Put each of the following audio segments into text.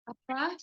Apa?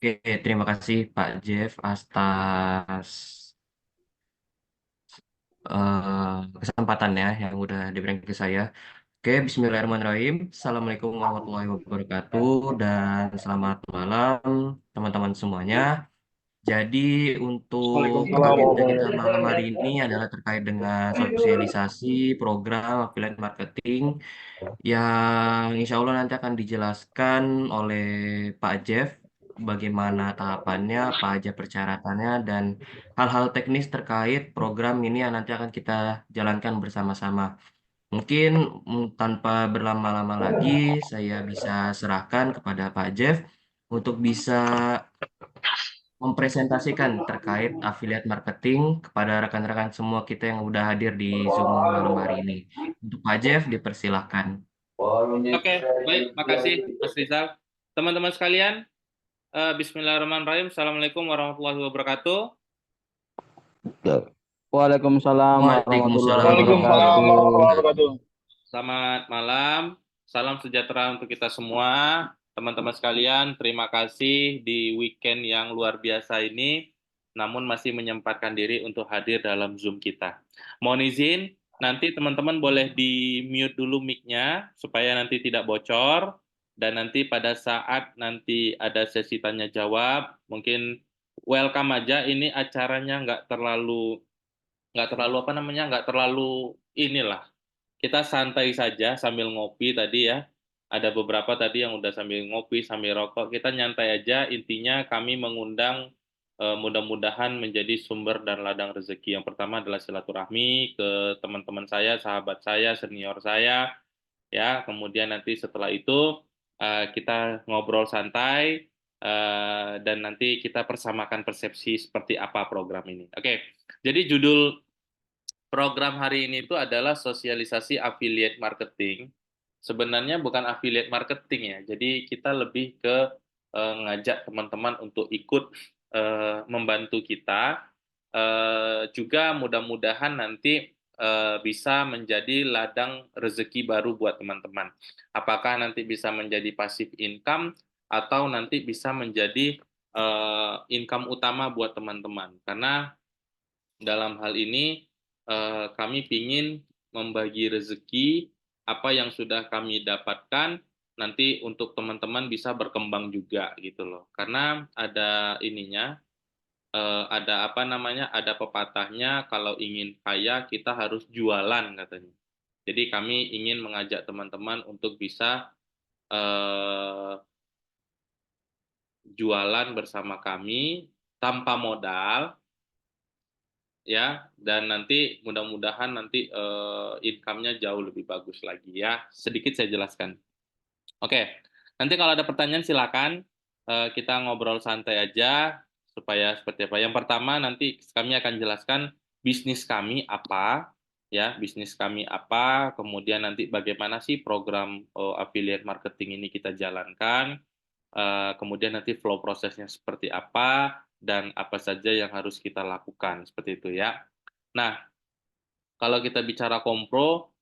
Oke, terima kasih Pak Jeff atas kesempatannya yang udah diberikan ke saya. Oke, Bismillahirrahmanirrahim. Assalamualaikum warahmatullahi wabarakatuh dan selamat malam teman-teman semuanya. Jadi untuk Waalaikumsalam agenda kita warahmatullahi malam hari ini wabarakatuh. adalah terkait dengan sosialisasi program affiliate marketing yang insya Allah nanti akan dijelaskan oleh Pak Jeff bagaimana tahapannya, apa aja persyaratannya, dan hal-hal teknis terkait program ini yang nanti akan kita jalankan bersama-sama. Mungkin tanpa berlama-lama lagi, saya bisa serahkan kepada Pak Jeff untuk bisa mempresentasikan terkait affiliate marketing kepada rekan-rekan semua kita yang udah hadir di Zoom malam hari ini. Untuk Pak Jeff, dipersilahkan. Oke, baik, makasih Mas Rizal. Teman-teman sekalian, Bismillahirrahmanirrahim. Assalamualaikum warahmatullahi wabarakatuh. Waalaikumsalam warahmatullahi Waalaikumsalam wabarakatuh. warahmatullahi Oke, Waalaikumsalam warahmatullahi wabarakatuh. wabarakatuh. selamat malam. Salam sejahtera untuk kita semua. Teman-teman sekalian, terima kasih di weekend yang luar biasa ini, namun masih menyempatkan diri untuk hadir dalam Zoom kita. Mohon izin, nanti teman-teman boleh di-mute dulu mic-nya, supaya nanti tidak bocor, dan nanti pada saat nanti ada sesi tanya-jawab, mungkin welcome aja, ini acaranya nggak terlalu apa namanya, nggak terlalu inilah, kita santai saja sambil ngopi tadi ya. Ada beberapa tadi yang udah sambil ngopi, sambil rokok. Kita nyantai aja. Intinya kami mengundang mudah-mudahan menjadi sumber dan ladang rezeki. Yang pertama adalah silaturahmi ke teman-teman saya, sahabat saya, senior saya. Ya, kemudian nanti setelah itu kita ngobrol santai dan nanti kita persamakan persepsi seperti apa program ini. Oke, jadi judul program hari ini itu adalah sosialisasi affiliate marketing. Sebenarnya bukan affiliate marketing ya, jadi kita lebih ke ngajak teman-teman untuk ikut membantu kita. Juga mudah-mudahan nanti bisa menjadi ladang rezeki baru buat teman-teman. Apakah nanti bisa menjadi passive income atau nanti bisa menjadi income utama buat teman-teman. Karena dalam hal ini kami ingin membagi rezeki apa yang sudah kami dapatkan nanti untuk teman-teman bisa berkembang juga gitu loh. Karena ada ininya, ada apa namanya, ada pepatahnya kalau ingin kaya kita harus jualan katanya. Jadi kami ingin mengajak teman-teman untuk bisa jualan bersama kami tanpa modal ya, dan nanti mudah-mudahan nanti income-nya jauh lebih bagus lagi ya. Sedikit saya jelaskan. Oke, nanti kalau ada pertanyaan silakan kita ngobrol santai aja supaya seperti apa. Yang pertama nanti kami akan jelaskan bisnis kami apa, ya, bisnis kami apa, kemudian nanti bagaimana sih program affiliate marketing ini kita jalankan, kemudian nanti flow prosesnya seperti apa, dan apa saja yang harus kita lakukan, seperti itu ya. Nah, kalau kita bicara kompro,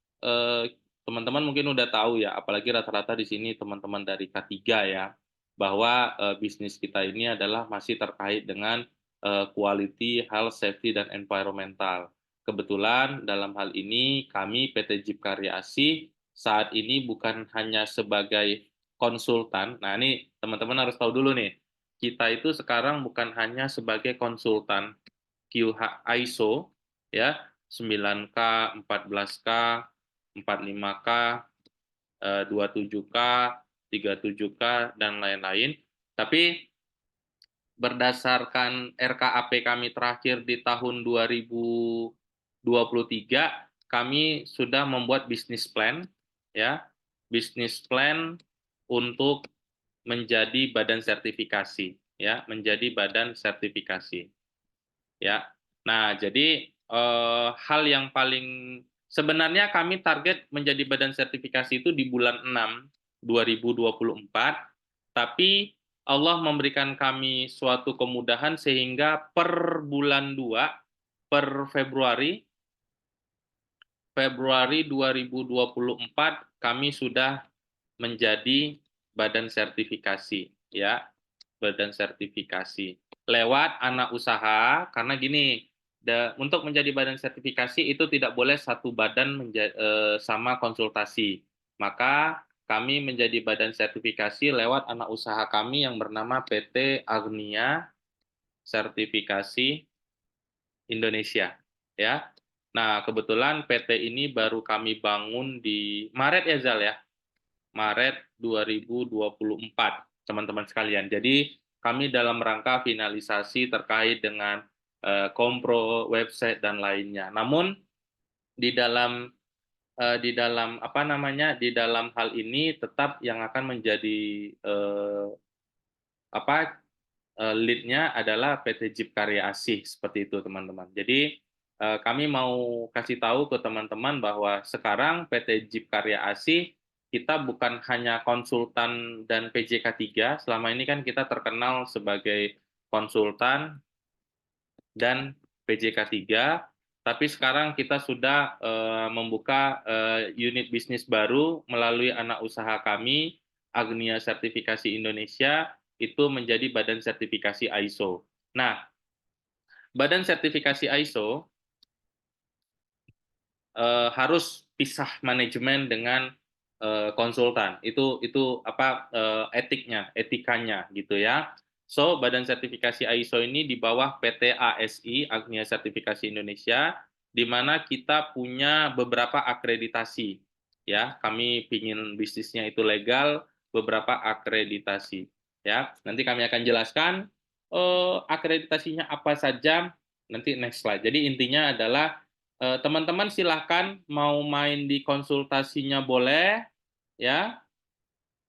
teman-teman mungkin udah tahu ya, apalagi rata-rata di sini teman-teman dari K3 ya, bahwa bisnis kita ini adalah masih terkait dengan quality, health, safety, dan environmental. Kebetulan dalam hal ini kami PT Jeep Karya Asih saat ini bukan hanya sebagai konsultan. Nah, ini teman-teman harus tahu dulu nih, kita itu sekarang bukan hanya sebagai konsultan QH ISO ya, 9K, 14K, 45K, 27K, 37K, dan lain-lain. Tapi berdasarkan RKAP kami terakhir di tahun 2023, kami sudah membuat bisnis plan, ya, bisnis plan untuk menjadi badan sertifikasi, ya, menjadi badan sertifikasi, ya. Nah, jadi hal yang paling sebenarnya kami target menjadi badan sertifikasi itu di bulan 6 2024, tapi Allah memberikan kami suatu kemudahan sehingga per bulan 2, per Februari 2024 kami sudah menjadi badan sertifikasi, ya, badan sertifikasi lewat anak usaha. Karena gini, untuk menjadi badan sertifikasi itu tidak boleh satu badan sama konsultasi, maka kami menjadi badan sertifikasi lewat anak usaha kami yang bernama PT Agnia Sertifikasi Indonesia, ya. Nah, kebetulan PT ini baru kami bangun di Maret ya, Zal, ya, Maret 2024, teman-teman sekalian. Jadi kami dalam rangka finalisasi terkait dengan kompro, website dan lainnya. Namun di dalam apa namanya, di dalam hal ini tetap yang akan menjadi lead-nya adalah PT Jeep Karya Asih, seperti itu teman-teman. Jadi kami mau kasih tahu ke teman-teman bahwa sekarang PT Jeep Karya Asih kita bukan hanya konsultan dan PJK 3, selama ini kan kita terkenal sebagai konsultan dan PJK 3, tapi sekarang kita sudah membuka unit bisnis baru melalui anak usaha kami, Agnia Sertifikasi Indonesia, itu menjadi badan sertifikasi ISO. Nah, badan sertifikasi ISO harus pisah manajemen dengan konsultan. Itu apa etikanya gitu ya. So, badan sertifikasi ISO ini di bawah PT ASI, Agnia Sertifikasi Indonesia, di mana kita punya beberapa akreditasi. Ya, kami pingin bisnisnya itu legal, beberapa akreditasi. Ya, nanti kami akan jelaskan akreditasinya apa saja nanti next slide. Jadi intinya adalah teman-teman silahkan mau main di konsultasinya boleh, ya,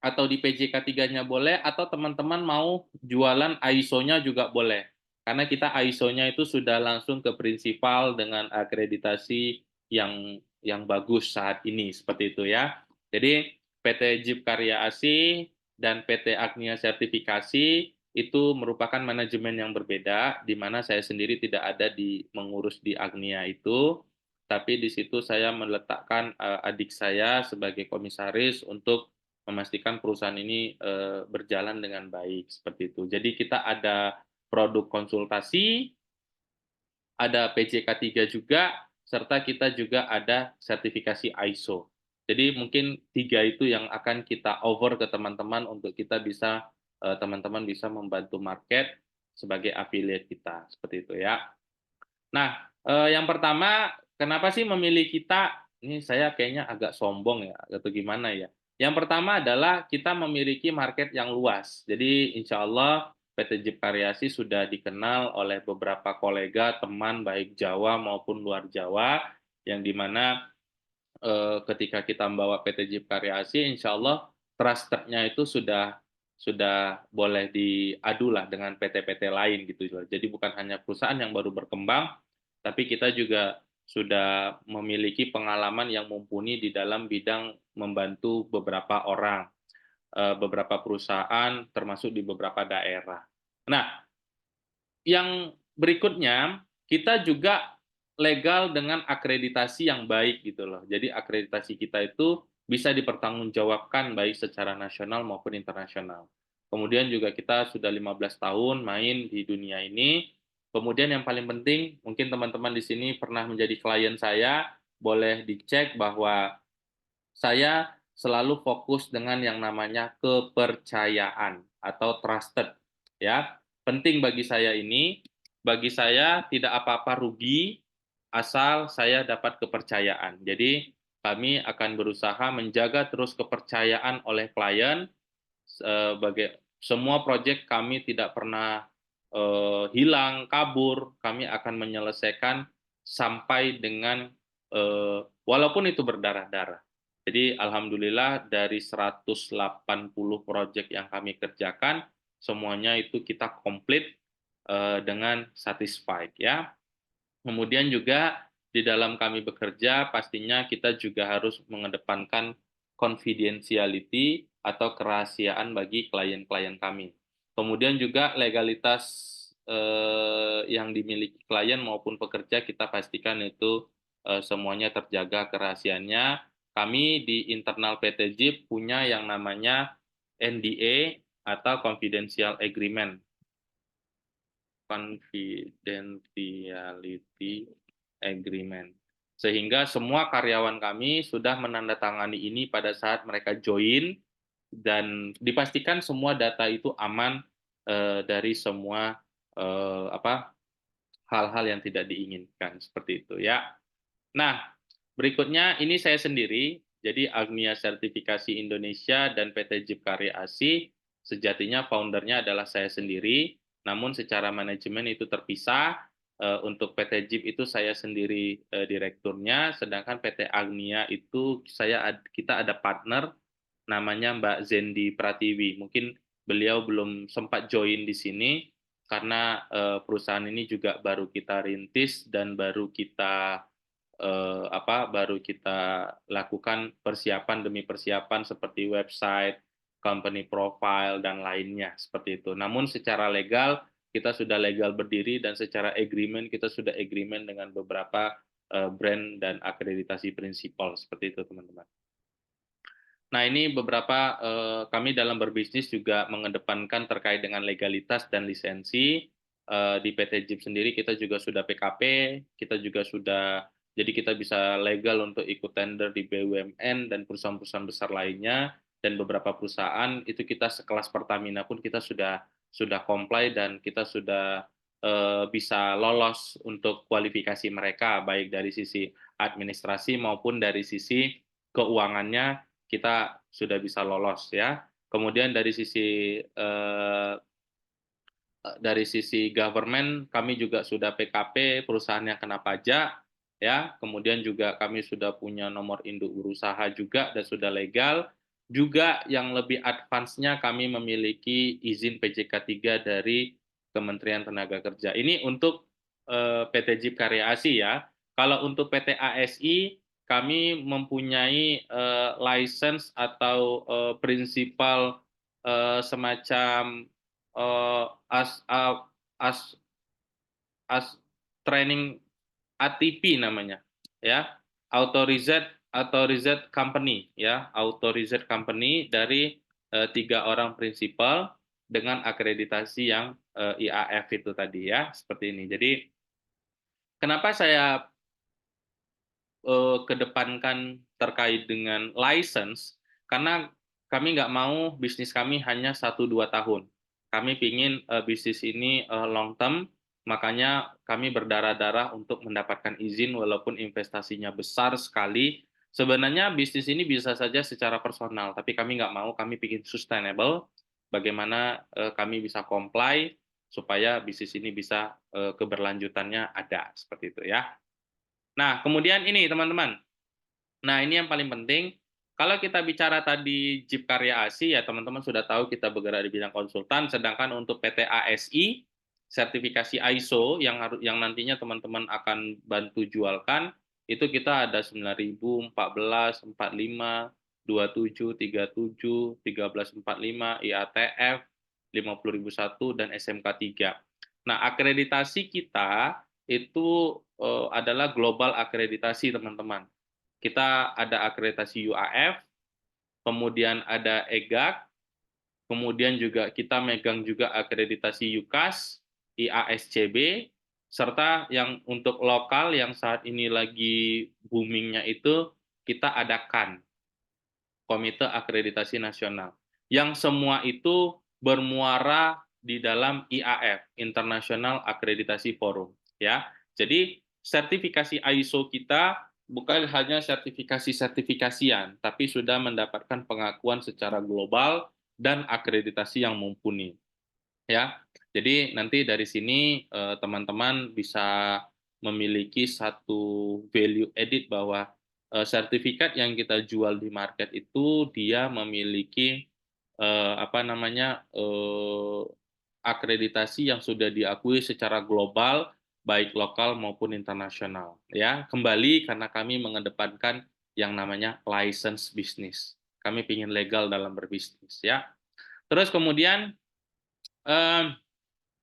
atau di PJK 3-nya boleh, atau teman-teman mau jualan ISO-nya juga boleh. Karena kita ISO-nya itu sudah langsung ke prinsipal dengan akreditasi yang bagus saat ini, seperti itu ya. Jadi PT Jeep Karya Asih dan PT Agnia Sertifikasi itu merupakan manajemen yang berbeda, di mana saya sendiri tidak ada mengurus di Agnia itu, tapi di situ saya meletakkan adik saya sebagai komisaris untuk memastikan perusahaan ini berjalan dengan baik, seperti itu. Jadi kita ada produk konsultasi, ada PJK 3 juga, serta kita juga ada sertifikasi ISO. Jadi mungkin 3 itu yang akan kita over ke teman-teman untuk kita bisa teman-teman bisa membantu market sebagai affiliate kita, seperti itu ya. Nah, yang pertama, kenapa sih memilih kita? Ini saya kayaknya agak sombong ya, atau gimana ya. Yang pertama adalah kita memiliki market yang luas. Jadi insya Allah PT Jeep Karyasi sudah dikenal oleh beberapa kolega, teman, baik Jawa maupun luar Jawa, yang dimana ketika kita membawa PT Jeep Karyasi, insya Allah trusted-nya itu sudah boleh diadu lah dengan PT-PT lain gitu. Jadi bukan hanya perusahaan yang baru berkembang, tapi kita juga sudah memiliki pengalaman yang mumpuni di dalam bidang membantu beberapa orang, beberapa perusahaan, termasuk di beberapa daerah. Nah, yang berikutnya, kita juga legal dengan akreditasi yang baik gitu loh. Jadi akreditasi kita itu bisa dipertanggungjawabkan baik secara nasional maupun internasional. Kemudian juga kita sudah 15 tahun main di dunia ini. Kemudian yang paling penting, mungkin teman-teman di sini pernah menjadi klien saya, boleh dicek bahwa saya selalu fokus dengan yang namanya kepercayaan atau trusted, ya. Penting bagi saya tidak apa-apa rugi asal saya dapat kepercayaan. Jadi kami akan berusaha menjaga terus kepercayaan oleh klien. Semua proyek kami tidak pernah hilang, kabur, kami akan menyelesaikan sampai dengan walaupun itu berdarah-darah. Jadi alhamdulillah dari 180 proyek yang kami kerjakan, semuanya itu kita komplit dengan satisfied ya. Kemudian juga di dalam kami bekerja pastinya kita juga harus mengedepankan confidentiality atau kerahasiaan bagi klien-klien kami. Kemudian juga legalitas yang dimiliki klien maupun pekerja kita pastikan itu semuanya terjaga kerahasiaannya. Kami di internal PT JIP punya yang namanya NDA atau Confidential Agreement. Confidentiality Agreement. Sehingga semua karyawan kami sudah menandatangani ini pada saat mereka join dan dipastikan semua data itu aman dari semua hal-hal yang tidak diinginkan seperti itu ya. Nah, berikutnya ini saya sendiri, jadi Agnia Sertifikasi Indonesia dan PT JIP Karya ASI, sejatinya foundernya adalah saya sendiri, namun secara manajemen itu terpisah. Untuk PT JIP itu saya sendiri direkturnya, sedangkan PT Agnia itu kita ada partner namanya Mbak Zendi Pratiwi. Mungkin beliau belum sempat join di sini karena perusahaan ini juga baru kita rintis dan baru kita lakukan persiapan demi persiapan seperti website, company profile dan lainnya seperti itu. Namun secara legal kita sudah legal berdiri dan secara agreement kita sudah agreement dengan beberapa brand dan akreditasi prinsipal seperti itu teman-teman. Nah, ini beberapa kami dalam berbisnis juga mengedepankan terkait dengan legalitas dan lisensi. Di PT JIP sendiri kita juga sudah PKP, kita juga sudah, jadi kita bisa legal untuk ikut tender di BUMN dan perusahaan-perusahaan besar lainnya, dan beberapa perusahaan itu kita sekelas Pertamina pun kita sudah comply dan kita sudah bisa lolos untuk kualifikasi mereka, baik dari sisi administrasi maupun dari sisi keuangannya kita sudah bisa lolos ya. Kemudian dari sisi government kami juga sudah PKP perusahaan yang kena pajak ya. Kemudian juga kami sudah punya nomor induk berusaha juga dan sudah legal. Juga yang lebih advance-nya kami memiliki izin PJK 3 dari Kementerian Tenaga Kerja. Ini untuk PT JIP Karya ASI ya. Kalau untuk PT ASI kami mempunyai license atau prinsipal semacam as training ATP namanya ya, authorized company ya, authorized company dari 3 orang prinsipal dengan akreditasi yang IAF itu tadi ya, seperti ini. Jadi kenapa saya kedepankan terkait dengan license, karena kami nggak mau bisnis kami hanya 1-2 tahun. Kami ingin bisnis ini long term, makanya kami berdarah-darah untuk mendapatkan izin walaupun investasinya besar sekali. Sebenarnya bisnis ini bisa saja secara personal, tapi kami nggak mau, kami ingin sustainable, bagaimana kami bisa comply supaya bisnis ini bisa keberlanjutannya ada, seperti itu ya. Nah, kemudian ini teman-teman. Nah, ini yang paling penting. Kalau kita bicara tadi JIP Karya ASI, ya teman-teman sudah tahu kita bergerak di bidang konsultan, sedangkan untuk PT ASI, sertifikasi ISO yang nantinya teman-teman akan bantu jualkan, itu kita ada 9000, 14, 45, 27, 37, 1345, IATF, 50001, dan SMK 3. Nah, akreditasi kita itu adalah global akreditasi, teman-teman. Kita ada akreditasi UAF, kemudian ada EGAC, kemudian juga kita megang juga akreditasi UKAS, IASCB, serta yang untuk lokal yang saat ini lagi boomingnya itu kita adakan Komite Akreditasi Nasional. Yang semua itu bermuara di dalam IAF, International Akreditasi Forum. Ya, jadi sertifikasi ISO kita bukan hanya sertifikasi-sertifikasian, tapi sudah mendapatkan pengakuan secara global dan akreditasi yang mumpuni. Ya, Jadi nanti dari sini teman-teman bisa memiliki satu value added bahwa sertifikat yang kita jual di market itu dia memiliki apa namanya akreditasi yang sudah diakui secara global baik lokal maupun internasional ya. Kembali karena kami mengedepankan yang namanya license bisnis. Kami ingin legal dalam berbisnis ya. Terus kemudian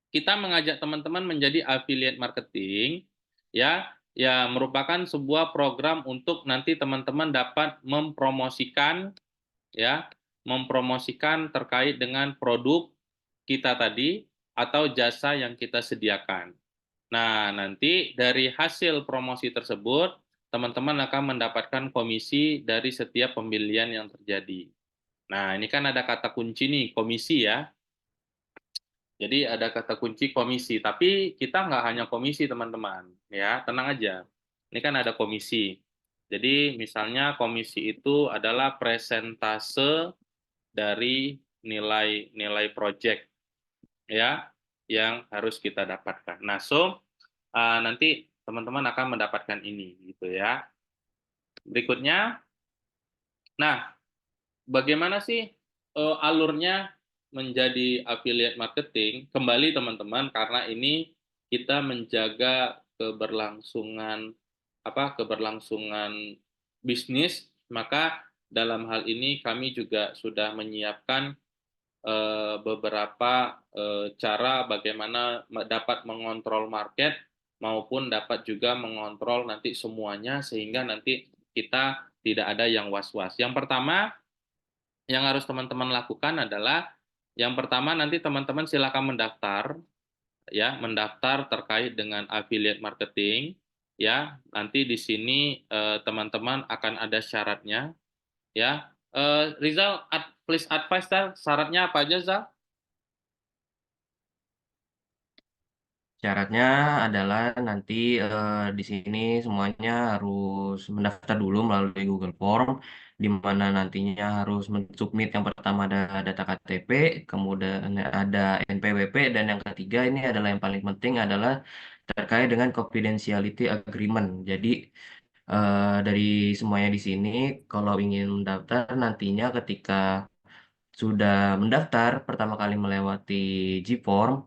kita mengajak teman-teman menjadi affiliate marketing ya, ya merupakan sebuah program untuk nanti teman-teman dapat mempromosikan ya, mempromosikan terkait dengan produk kita tadi atau jasa yang kita sediakan. Nah, nanti dari hasil promosi tersebut teman-teman akan mendapatkan komisi dari setiap pembelian yang terjadi. Nah, ini kan ada kata kunci nih, komisi ya. Jadi ada kata kunci komisi, tapi kita nggak hanya komisi teman-teman, ya tenang aja. Ini kan ada komisi. Jadi misalnya komisi itu adalah presentase dari nilai-nilai project, ya, yang harus kita dapatkan. Nah, nanti teman-teman akan mendapatkan ini, gitu ya. Berikutnya, nah bagaimana sih alurnya menjadi affiliate marketing? Kembali teman-teman, karena ini kita menjaga keberlangsungan bisnis, maka dalam hal ini kami juga sudah menyiapkan beberapa cara bagaimana dapat mengontrol market maupun dapat juga mengontrol nanti semuanya sehingga nanti kita tidak ada yang was-was. Yang pertama yang harus teman-teman lakukan adalah yang pertama nanti teman-teman silakan mendaftar ya, mendaftar terkait dengan affiliate marketing ya. Nanti di sini teman-teman akan ada syaratnya ya. Rizal, please advise syaratnya apa aja, Zal? Syaratnya adalah nanti di sini semuanya harus mendaftar dulu melalui Google Form, di mana nantinya harus mensubmit yang pertama ada data KTP, kemudian ada NPWP, dan yang ketiga ini adalah yang paling penting adalah terkait dengan confidentiality agreement. Jadi dari semuanya di sini, kalau ingin mendaftar nantinya ketika sudah mendaftar pertama kali melewati G-Form,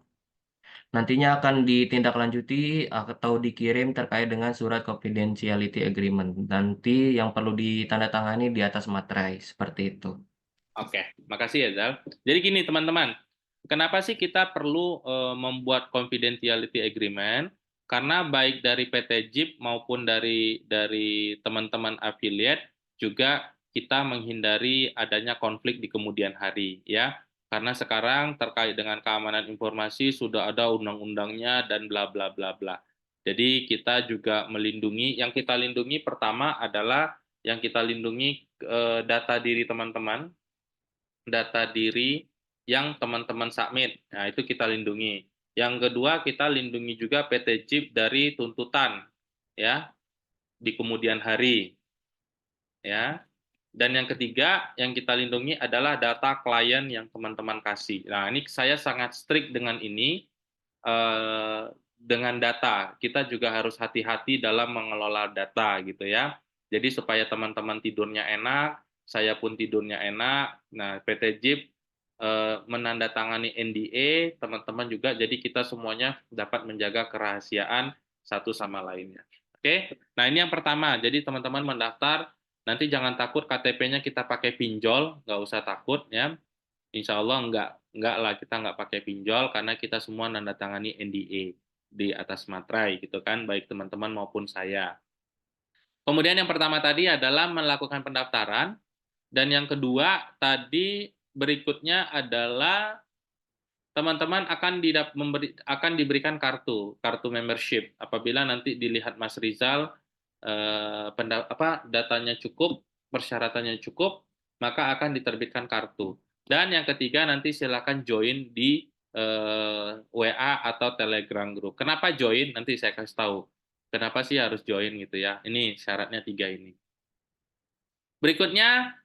nantinya akan ditindaklanjuti atau dikirim terkait dengan surat confidentiality agreement. Nanti yang perlu ditandatangani di atas materai, seperti itu. Oke, makasih ya Zal. Jadi gini teman-teman, kenapa sih kita perlu membuat confidentiality agreement? Karena baik dari PT JIP maupun dari teman-teman affiliate juga kita menghindari adanya konflik di kemudian hari ya. Karena sekarang terkait dengan keamanan informasi sudah ada undang-undangnya dan bla bla bla bla. Jadi kita juga melindungi, yang kita lindungi pertama adalah yang kita lindungi data diri teman-teman, data diri yang teman-teman submit. Nah, itu kita lindungi. Yang kedua, kita lindungi juga PT JIP dari tuntutan ya di kemudian hari ya. Dan yang ketiga, yang kita lindungi adalah data klien yang teman-teman kasih. Nah, ini saya sangat strict dengan ini dengan data. Kita juga harus hati-hati dalam mengelola data gitu ya. Jadi supaya teman-teman tidurnya enak, saya pun tidurnya enak. Nah, PT JIP menandatangani NDA, teman-teman juga, jadi kita semuanya dapat menjaga kerahasiaan satu sama lainnya. Oke, nah ini yang pertama. Jadi teman-teman mendaftar, nanti jangan takut KTP-nya kita pakai pinjol, nggak usah takut ya. Insya Allah enggak lah, kita nggak pakai pinjol karena kita semua nandatangani NDA di atas materai gitu kan, baik teman-teman maupun saya. Kemudian yang pertama tadi adalah melakukan pendaftaran, dan yang kedua tadi berikutnya adalah teman-teman akan diberikan kartu membership apabila nanti dilihat Mas Rizal datanya cukup, persyaratannya cukup, maka akan diterbitkan kartu. Dan yang ketiga nanti silakan join di WA atau Telegram group. Kenapa join? Nanti saya kasih tahu. Kenapa sih harus join gitu ya? Ini syaratnya 3 ini. Berikutnya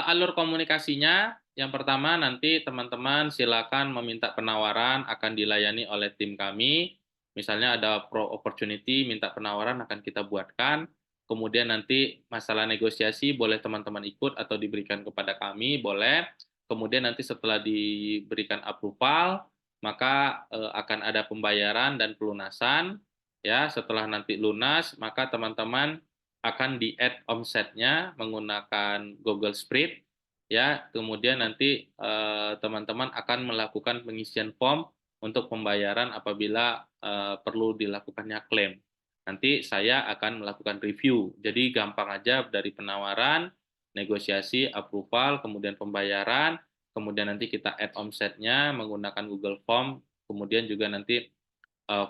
alur komunikasinya. yang pertama nanti teman-teman silakan meminta penawaran, akan dilayani oleh tim kami. Misalnya ada pro opportunity, minta penawaran akan kita buatkan. Kemudian nanti masalah negosiasi boleh teman-teman ikut atau diberikan kepada kami, boleh. Kemudian nanti setelah diberikan approval, maka akan ada pembayaran dan pelunasan. Ya, setelah nanti lunas, maka teman-teman akan di-add omsetnya menggunakan Google Spreadsheet. Ya, kemudian nanti teman-teman akan melakukan pengisian form untuk pembayaran apabila perlu dilakukannya klaim. Nanti saya akan melakukan review. Jadi gampang aja dari penawaran, negosiasi, approval, kemudian pembayaran, kemudian nanti kita add omsetnya menggunakan Google Form, kemudian juga nanti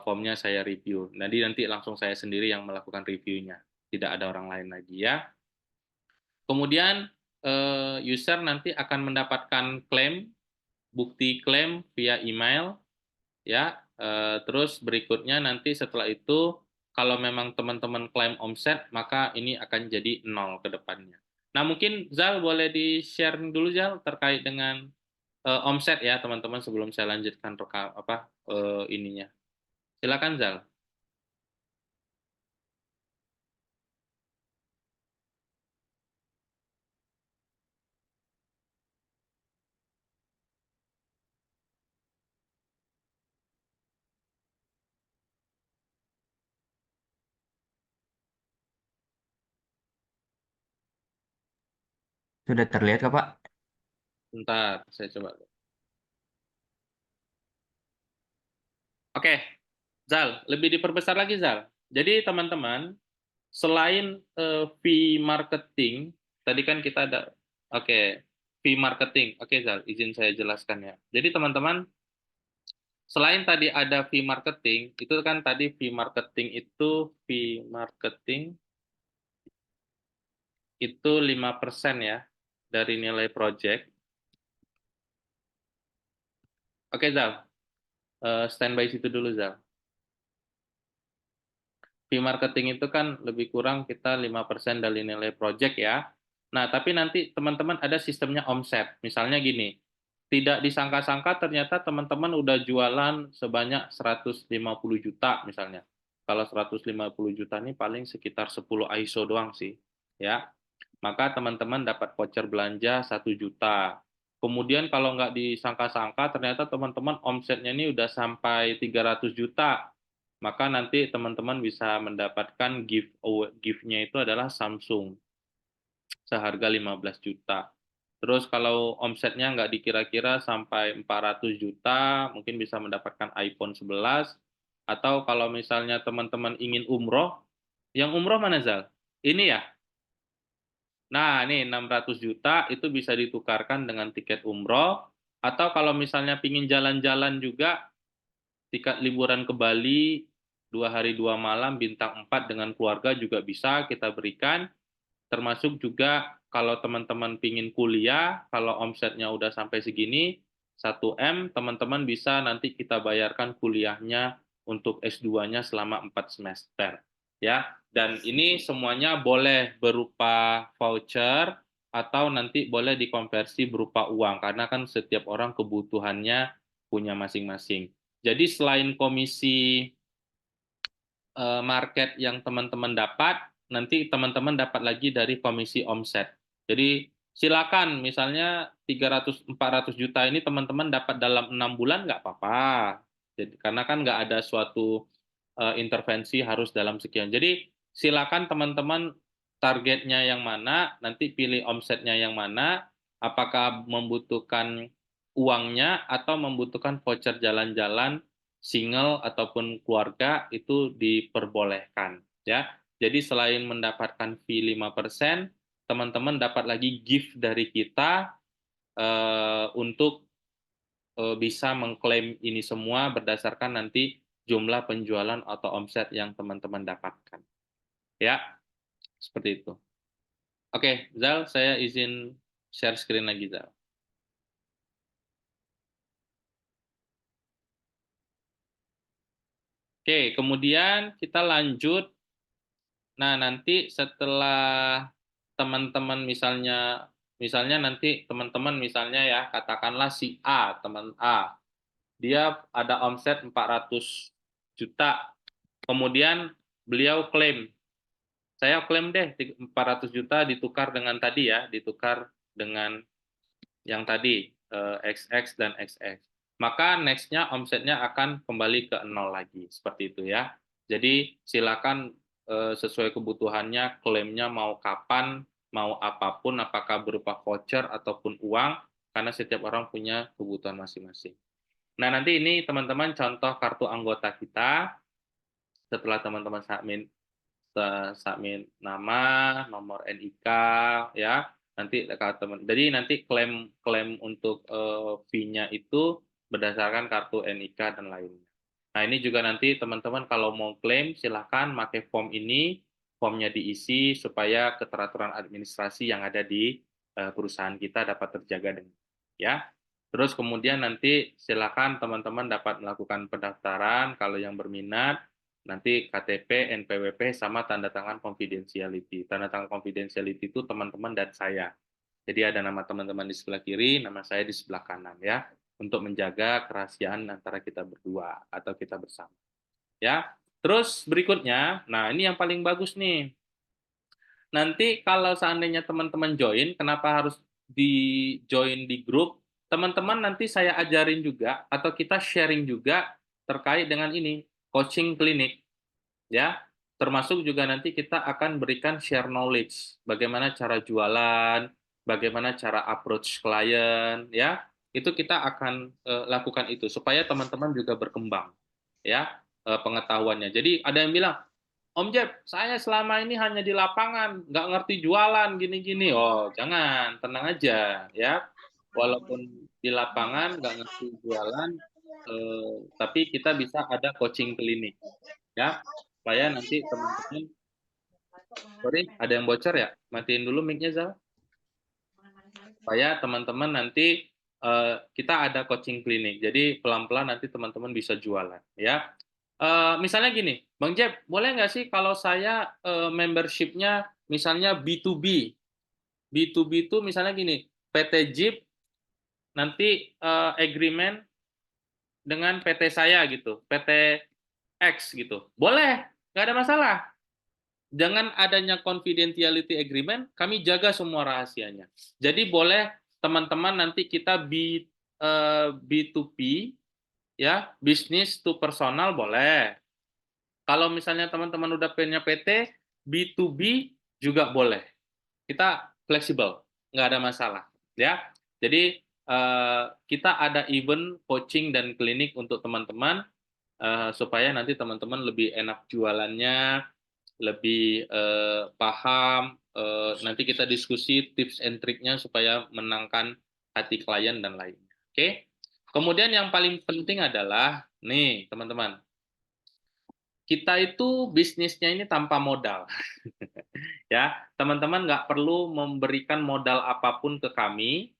formnya saya review. Nanti langsung saya sendiri yang melakukan reviewnya. Tidak ada orang lain lagi ya. Kemudian user nanti akan mendapatkan klaim, bukti klaim via email, ya. Terus berikutnya nanti setelah itu, kalau memang teman-teman klaim omset, maka ini akan jadi 0 ke depannya. Nah, mungkin Zal boleh di-share dulu Zal terkait dengan omset ya teman-teman sebelum saya lanjutkan ininya. Silakan Zal. Sudah terlihat kah, Pak? Bentar, saya coba. Oke, Zal, lebih diperbesar lagi Zal. Jadi teman-teman, selain fee marketing, tadi kan kita ada, oke, fee marketing. Oke Zal, izin saya jelaskan ya. Jadi teman-teman, selain tadi ada fee marketing, itu kan tadi fee marketing itu 5% ya dari nilai project. Oke Zal, standby situ dulu Zal. Fee marketing itu kan lebih kurang kita 5% dari nilai project ya. Nah, tapi nanti teman-teman ada sistemnya omset. Misalnya gini, tidak disangka-sangka ternyata teman-teman udah jualan sebanyak 150 juta misalnya. Kalau 150 juta ini paling sekitar 10 ISO doang sih. Ya, maka teman-teman dapat voucher belanja 1 juta. Kemudian kalau nggak disangka-sangka ternyata teman-teman omsetnya ini udah sampai 300 juta, maka nanti teman-teman bisa mendapatkan gift-nya itu adalah Samsung seharga 15 juta. Terus kalau omsetnya nggak dikira-kira sampai 400 juta, mungkin bisa mendapatkan iPhone 11. Atau kalau misalnya teman-teman ingin umroh, yang umroh mana Zal? Ini ya? Nah, ini 600 juta itu bisa ditukarkan dengan tiket umroh. Atau kalau misalnya pingin jalan-jalan juga, tiket liburan ke Bali, 2 hari 2 malam, bintang 4 dengan keluarga juga bisa kita berikan. Termasuk juga kalau teman-teman pingin kuliah, kalau omsetnya udah sampai segini, 1M, teman-teman bisa nanti kita bayarkan kuliahnya untuk S2-nya selama 4 semester. Ya, dan ini semuanya boleh berupa voucher atau nanti boleh dikonversi berupa uang, karena kan setiap orang kebutuhannya punya masing-masing. Jadi selain komisi market yang teman-teman dapat, nanti teman-teman dapat lagi dari komisi omset. Jadi silakan misalnya 300-400 juta ini teman-teman dapat dalam 6 bulan nggak apa-apa. Jadi karena kan nggak ada suatu intervensi harus dalam sekian. Jadi silakan teman-teman targetnya yang mana, nanti pilih omsetnya yang mana, apakah membutuhkan uangnya atau membutuhkan voucher jalan-jalan single ataupun keluarga itu diperbolehkan ya. Jadi selain mendapatkan fee 5%, teman-teman dapat lagi gift dari kita untuk bisa mengklaim ini semua berdasarkan nanti jumlah penjualan atau omset yang teman-teman dapatkan. Ya, seperti itu. Oke, Zal, saya izin share screen lagi, Zal. Oke, kemudian kita lanjut. Nah, nanti setelah teman-teman misalnya Misalnya nanti teman-teman misalnya ya, katakanlah si A, teman A, dia ada omset 400 juta. Kemudian beliau klaim, saya klaim deh 400 juta ditukar dengan tadi ya, ditukar dengan yang tadi XX dan XX. Maka next-nya omsetnya akan kembali ke nol lagi, seperti itu ya. Jadi silakan sesuai kebutuhannya, klaimnya mau kapan, mau apapun, apakah berupa voucher ataupun uang, karena setiap orang punya kebutuhan masing-masing. Nah, nanti ini teman-teman contoh kartu anggota kita, setelah teman-teman submit nama, nomor NIK, ya. Nanti teman. Jadi nanti klaim untuk fee-nya itu berdasarkan kartu NIK dan lainnya. Nah, ini juga nanti teman-teman kalau mau klaim silahkan pakai form ini, formnya diisi supaya keteraturan administrasi yang ada di perusahaan kita dapat terjaga dengan ya. Terus kemudian nanti silakan teman-teman dapat melakukan pendaftaran kalau yang berminat, nanti KTP, NPWP, sama tanda tangan confidentiality. Tanda tangan confidentiality itu teman-teman dan saya. Jadi ada nama teman-teman di sebelah kiri, nama saya di sebelah kanan ya, untuk menjaga kerahasiaan antara kita berdua atau kita bersama. Ya. Terus berikutnya, nah ini yang paling bagus nih. Nanti kalau seandainya teman-teman join, kenapa harus di join di grup? Teman-teman nanti saya ajarin juga atau kita sharing juga terkait dengan ini, coaching klinik ya. Termasuk juga nanti kita akan berikan share knowledge, bagaimana cara jualan, bagaimana cara approach klien ya. Itu kita akan lakukan itu supaya teman-teman juga berkembang ya pengetahuannya. Jadi ada yang bilang, Om Jeb, saya selama ini hanya di lapangan, nggak ngerti jualan gini-gini. Oh, jangan, tenang aja ya. Walaupun di lapangan nggak ngerti jualan, tapi kita bisa ada coaching klinik ya, supaya nanti teman-teman, sorry, ada yang bocor ya, matiin dulu mic-nya Zal, supaya teman-teman nanti kita ada coaching klinik, jadi pelan-pelan nanti teman-teman bisa jualan ya. Misalnya gini, Bang Jeb, boleh nggak sih kalau saya membership-nya misalnya B2B, B2B itu misalnya gini, PT Jeep nanti agreement dengan PT saya gitu, PT X gitu, boleh, nggak ada masalah. Dengan adanya confidentiality agreement, kami jaga semua rahasianya. Jadi boleh teman-teman nanti kita B2P, ya, bisnis to personal boleh. Kalau misalnya teman-teman udah punya PT, B2B juga boleh. Kita fleksibel, nggak ada masalah. Ya, jadi kita ada event coaching dan klinik untuk teman-teman supaya nanti teman-teman lebih enak jualannya, lebih paham. Nanti kita diskusi tips and triknya supaya menangkan hati klien dan lainnya. Oke. Kemudian yang paling penting adalah nih teman-teman, kita itu bisnisnya ini tanpa modal. Ya, teman-teman nggak perlu memberikan modal apapun ke kami,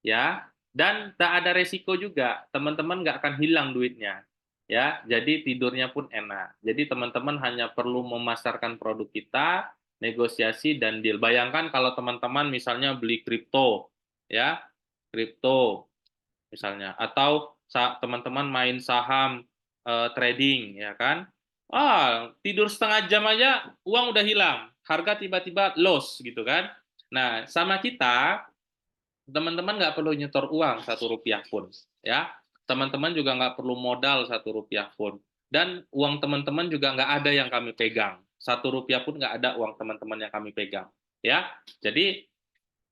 ya, dan tak ada resiko juga. Teman-teman nggak akan hilang duitnya, ya. Jadi tidurnya pun enak. Jadi teman-teman hanya perlu memasarkan produk kita, negosiasi dan deal. Bayangkan kalau teman-teman misalnya beli kripto, ya, kripto misalnya, atau teman-teman main saham trading, ya kan? Tidur setengah jam aja uang udah hilang, harga tiba-tiba loss gitu kan? Nah, sama kita, teman-teman nggak perlu nyetor uang 1 rupiah pun, ya. Teman-teman juga nggak perlu modal 1 rupiah pun, dan uang teman-teman juga nggak ada yang kami pegang. 1 rupiah pun nggak ada uang teman-teman yang kami pegang, ya. Jadi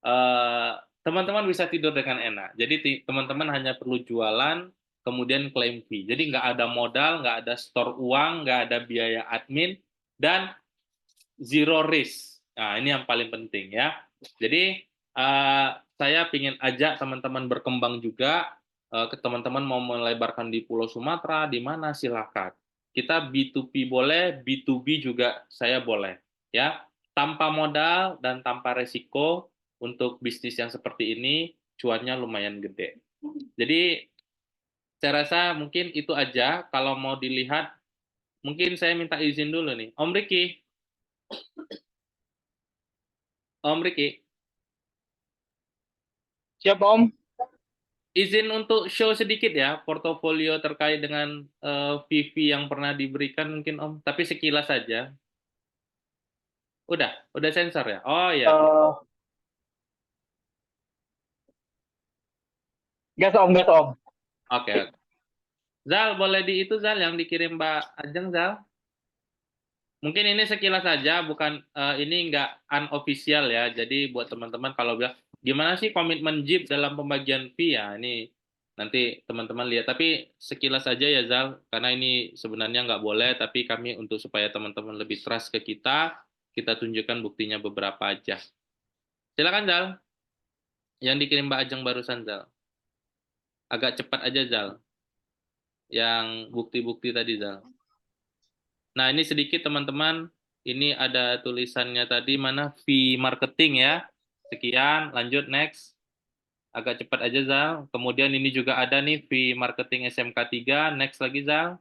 eh, teman-teman bisa tidur dengan enak. Jadi teman-teman hanya perlu jualan, kemudian claim fee. Jadi nggak ada modal, nggak ada store uang, nggak ada biaya admin, dan zero risk. Nah, ini yang paling penting ya. Jadi saya ingin ajak teman-teman berkembang juga. Ke teman-teman mau melebarkan di Pulau Sumatera, di mana silakan. Kita B2P boleh, B2B juga saya boleh. Ya, tanpa modal dan tanpa resiko untuk bisnis yang seperti ini, cuannya lumayan gede. Jadi saya rasa mungkin itu aja. Kalau mau dilihat, mungkin saya minta izin dulu nih, Om Riki. Siap Om. Izin untuk show sedikit ya, portofolio terkait dengan VV yang pernah diberikan mungkin Om, tapi sekilas saja. Udah sensor ya? Oh ya. Gas Om, gas Om. Oke. Zal, boleh di itu Zal yang dikirim Mbak Ajeng Zal? Mungkin ini sekilas saja, bukan ini nggak unofficial ya. Jadi buat teman-teman kalau bilang gimana sih komitmen JIP dalam pembagian fee ya, ini nanti teman-teman lihat. Tapi sekilas saja ya Zal, karena ini sebenarnya nggak boleh. Tapi kami untuk supaya teman-teman lebih trust ke kita tunjukkan buktinya beberapa aja. Silakan Zal, yang dikirim Mbak Ajeng barusan Zal. Agak cepat aja Zal, yang bukti-bukti tadi Zal. Nah, ini sedikit teman-teman. Ini ada tulisannya tadi mana fee marketing ya. Sekian, lanjut next. Agak cepat aja Zal. Kemudian ini juga ada nih fee marketing SMK 3, next lagi Zal.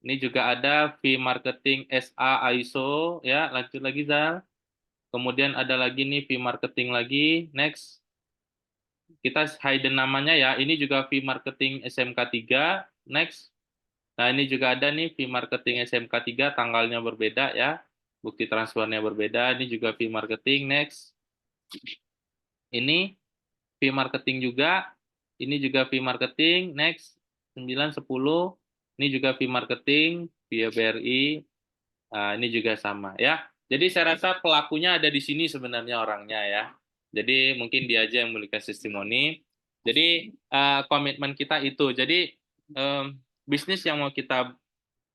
Ini juga ada fee marketing SA ISO ya, lanjut lagi Zal. Kemudian ada lagi nih fee marketing lagi, next. Kita hidden namanya ya. Ini juga fee marketing SMK 3, next. Nah, ini juga ada nih fee marketing SMK 3, tanggalnya berbeda ya. Bukti transfernya berbeda. Ini juga fee marketing, next. Ini fee marketing juga. Ini juga fee marketing, next. 9, 10. Ini juga fee marketing, via BRI. Nah, ini juga sama ya. Jadi saya rasa pelakunya ada di sini sebenarnya orangnya ya. Jadi mungkin dia aja yang memberikan testimoni. Jadi komitmen kita itu. Jadi bisnis yang mau kita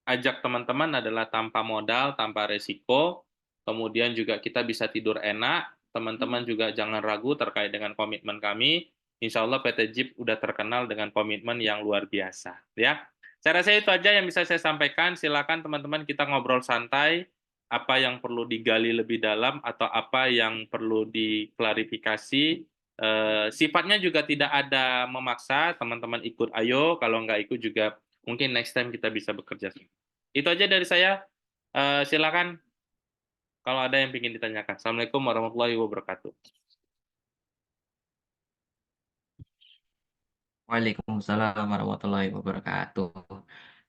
ajak teman-teman adalah tanpa modal, tanpa resiko, kemudian juga kita bisa tidur enak, teman-teman juga jangan ragu terkait dengan komitmen kami. Insya Allah PT JIP udah terkenal dengan komitmen yang luar biasa. Ya, saya rasa itu aja yang bisa saya sampaikan. Silakan teman-teman kita ngobrol santai, apa yang perlu digali lebih dalam atau apa yang perlu diklarifikasi. Sifatnya juga tidak ada memaksa, teman-teman ikut ayo, kalau nggak ikut juga mungkin next time kita bisa bekerja. Itu aja dari saya. Silakan kalau ada yang ingin ditanyakan. Assalamualaikum warahmatullahi wabarakatuh. Waalaikumsalam warahmatullahi wabarakatuh.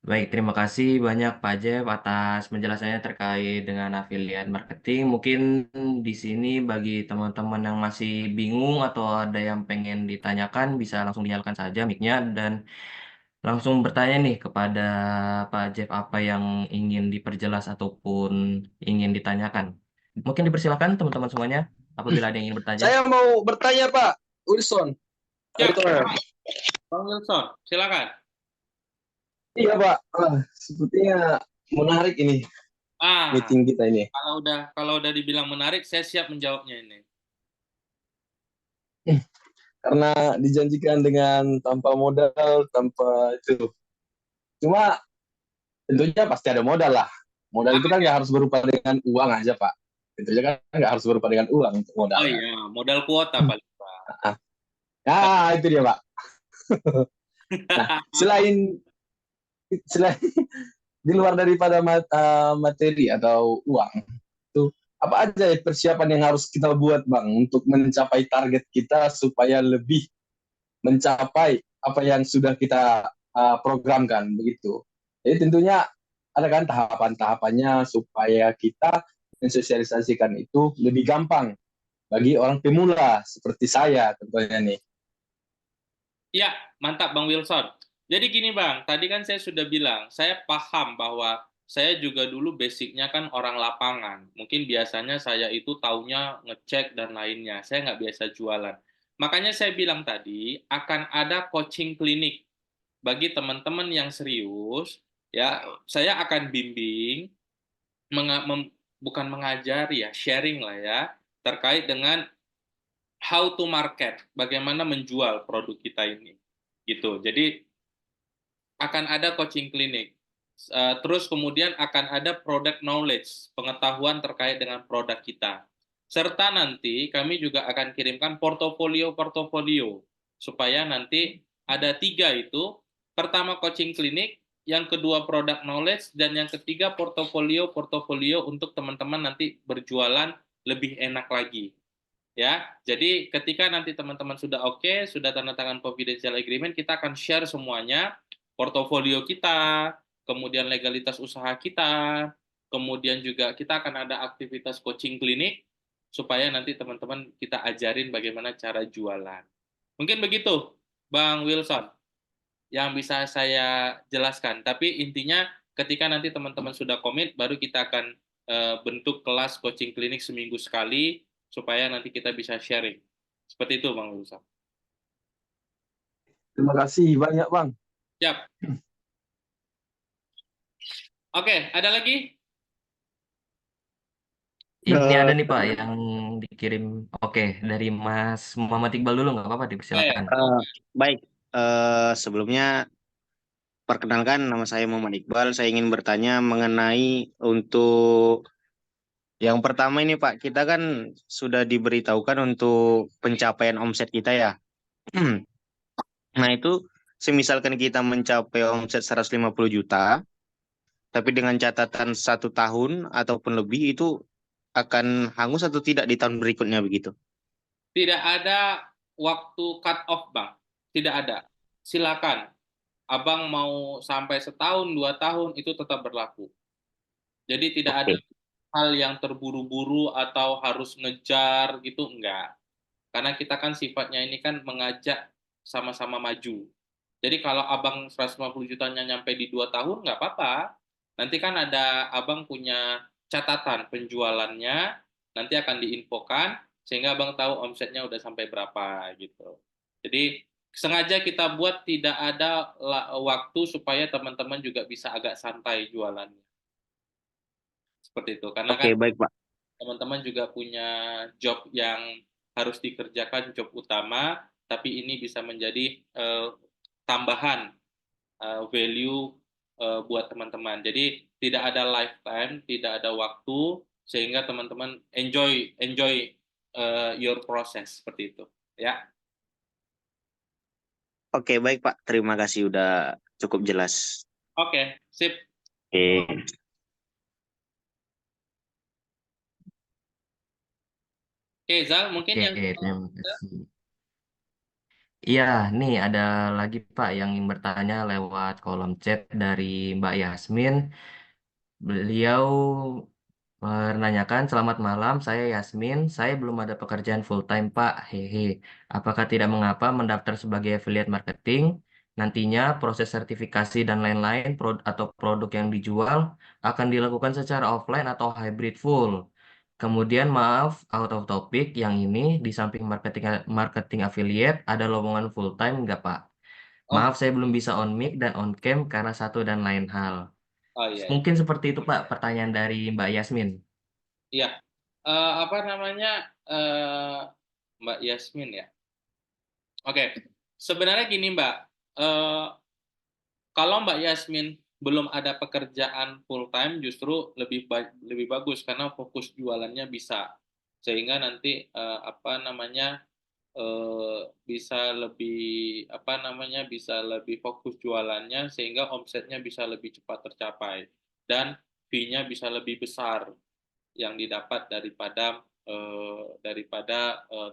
Baik, terima kasih banyak Pak Jeff atas penjelasannya terkait dengan afiliat marketing. Mungkin di sini bagi teman-teman yang masih bingung atau ada yang pengen ditanyakan, bisa langsung dinyalakan saja mic-nya dan langsung bertanya nih kepada Pak Jeff apa yang ingin diperjelas ataupun ingin ditanyakan. Mungkin dipersilakan teman-teman semuanya apabila ada yang ingin bertanya. Saya mau bertanya Pak Wilson. Ya, Bang Wilson, silakan. Iya Pak, sepertinya menarik ini meeting kita ini. Kalau udah dibilang menarik, saya siap menjawabnya ini. Karena dijanjikan dengan tanpa modal, tanpa itu. Cuma tentunya pasti ada modal lah. Modal itu kan nggak harus berupa dengan uang aja Pak. Tentunya kan nggak harus berupa dengan uang untuk modal. Oh iya, modal kuota paling Pak. Nah, itu dia Pak. Nah, selain di luar daripada materi atau uang, itu apa aja persiapan yang harus kita buat Bang untuk mencapai target kita supaya lebih mencapai apa yang sudah kita programkan begitu. Jadi tentunya ada kan tahapan-tahapannya supaya kita mensosialisasikan itu lebih gampang bagi orang pemula seperti saya tentunya nih. Ya, mantap Bang Wilson. Jadi gini Bang, tadi kan saya sudah bilang, saya paham bahwa saya juga dulu basicnya kan orang lapangan. Mungkin biasanya saya itu taunya ngecek dan lainnya. Saya nggak biasa jualan. Makanya saya bilang tadi, akan ada coaching klinik bagi teman-teman yang serius. Ya, saya akan bimbing, bukan mengajari ya, sharing lah ya, terkait dengan how to market, bagaimana menjual produk kita ini. Gitu. Jadi akan ada coaching klinik. Terus kemudian akan ada product knowledge, pengetahuan terkait dengan produk kita. Serta nanti kami juga akan kirimkan portofolio-portofolio supaya nanti ada 3 itu. Pertama coaching klinik, yang kedua product knowledge, dan yang ketiga portofolio-portofolio untuk teman-teman nanti berjualan lebih enak lagi. Ya, jadi ketika nanti teman-teman sudah oke, sudah tanda tangan confidential agreement, kita akan share semuanya, portofolio kita, kemudian legalitas usaha kita, kemudian juga kita akan ada aktivitas coaching klinik, supaya nanti teman-teman kita ajarin bagaimana cara jualan. Mungkin begitu, Bang Wilson, yang bisa saya jelaskan. Tapi intinya ketika nanti teman-teman sudah komit, baru kita akan bentuk kelas coaching klinik seminggu sekali, supaya nanti kita bisa sharing. Seperti itu, Bang Wilson. Terima kasih banyak, Bang. Siap. Oke, ada lagi? Ini Eh, ada nih Pak yang dikirim. Oke, dari Mas Muhammad Iqbal dulu nggak apa-apa, Oke, dipersilakan. Baik, sebelumnya perkenalkan nama saya Muhammad Iqbal. Saya ingin bertanya mengenai untuk yang pertama ini Pak, kita kan sudah diberitahukan untuk pencapaian omset kita ya. Nah itu, semisalkan kita mencapai omset 150 juta, tapi dengan catatan 1 tahun ataupun lebih itu akan hangus atau tidak di tahun berikutnya begitu? tidak ada waktu cut off, Bang. Tidak ada. Silakan. Abang mau sampai setahun, 2 tahun, itu tetap berlaku. Jadi tidak ada Oke, hal yang terburu-buru atau harus ngejar gitu, enggak. Karena kita kan sifatnya ini kan mengajak sama-sama maju. Jadi kalau abang 150 jutanya nyampe di 2 tahun, nggak apa-apa. Nanti kan ada abang punya catatan penjualannya, nanti akan diinfokan, sehingga abang tahu omsetnya udah sampai berapa gitu. Jadi sengaja kita buat tidak ada waktu supaya teman-teman juga bisa agak santai jualannya. Seperti itu. Karena oke kan baik Pak. teman-teman juga punya job yang harus dikerjakan, job utama, tapi ini bisa menjadi tambahan value buat teman-teman. Jadi tidak ada lifetime, tidak ada waktu, sehingga teman-teman enjoy enjoy your process seperti itu. Ya, Oke baik Pak, terima kasih udah cukup jelas. oke, sip. Oke. Oke, Zal, mungkin Oke, yang terima kasih. Iya, nih ada lagi Pak yang ingin bertanya lewat kolom chat dari Mbak Yasmin. Beliau menanyakan, selamat malam, saya Yasmin. Saya belum ada pekerjaan full time, Pak. Hehe. Apakah tidak mengapa mendaftar sebagai affiliate marketing? Nantinya proses sertifikasi dan lain-lain atau produk yang dijual akan dilakukan secara offline atau hybrid full. Kemudian maaf, out of topic, yang ini di samping marketing marketing affiliate ada lowongan full time nggak, Pak? oh Maaf, saya belum bisa on mic dan on cam karena satu dan lain hal. oh iya iya. Mungkin seperti itu, Pak, pertanyaan dari Mbak Yasmin. Iya. Apa namanya Mbak Yasmin ya? Oke, sebenarnya gini Mbak, Eh, kalau Mbak Yasmin belum ada pekerjaan full time, justru lebih bagus karena fokus jualannya bisa, sehingga nanti apa namanya bisa lebih bisa lebih fokus jualannya, sehingga omsetnya bisa lebih cepat tercapai dan fee-nya bisa lebih besar yang didapat daripada